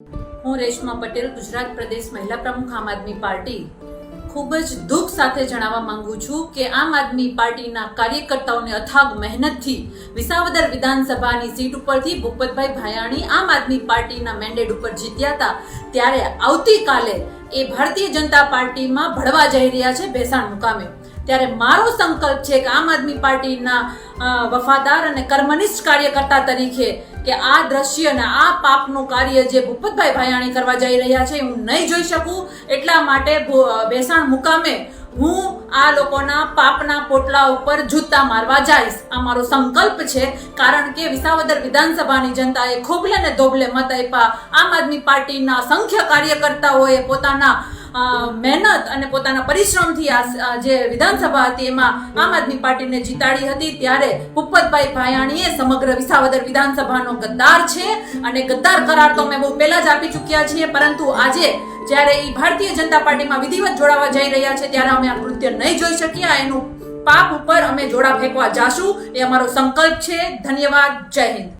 હું રેશમા પટેલ, ગુજરાત પ્રદેશ મહિલા પ્રમુખ, આમ આદમી પાર્ટી. ખૂબ જ દુઃખ સાથે જણાવવા માંગુ છું કે આમ આદમી પાર્ટીના કાર્યકર્તાઓની અથાગ મહેનતથી વિસાવદર વિધાનસભાની સીટ ઉપરથી ભૂપતભાઈ ભાયાણી આમ આદમી પાર્ટીના મેન્ડેટ ઉપર જીત્યા હતા. ત્યારે આવતીકાલે એ ભારતીય જનતા પાર્ટીમાં ભળવા જઈ રહ્યા છે ભેસાણ મુકામે. ત્યારે મારો સંકલ્પ છે કે આમ આદમી પાર્ટીના વફાદાર અને કર્મનિષ્ઠ કાર્યકર્તા તરીકે કે આ દ્રશ્ય અને આ પાપનું કાર્ય જે ભૂપતભાઈ ભાયાણી કરવા જઈ રહ્યા છે હું નહીં જોઈ શકું. એટલા માટે ભેસાણ મુકામે હું આ લોકોના પાપના પોટલા ઉપર જૂતા મારવા જઈશ. આ મારો સંકલ્પ છે. કારણ કે વિસાવદર વિધાનસભાની જનતાએ ખોબલે ને ધોબલે મત આપ્યા. આમ આદમી પાર્ટીના સંખ્ય કાર્યકર્તાઓએ પોતાના મહેનત અને પોતાના પરિશ્રમથી આ જે વિધાનસભા હતી એમાં આમ આદમી પાર્ટીને જીતાડી હતી. ત્યારે ભૂપતભાઈ ભાયાણીએ સમગ્ર વિસાવદર વિધાનસભાનો ગદ્દાર છે અને ગદ્દાર કરાર તો અમે બહુ પહેલા જ આપી ચૂક્યા છીએ. પરંતુ આજે જ્યારે એ ભારતીય જનતા પાર્ટીમાં વિધિવત જોડાવા જઈ રહ્યા છે ત્યારે અમે આ કૃત્ય નહીં જોઈ શક્યા. એનું પાપ ઉપર અમે જોડા ફેંકવા જાશું એ અમારો સંકલ્પ છે. ધન્યવાદ. જય હિન્દ.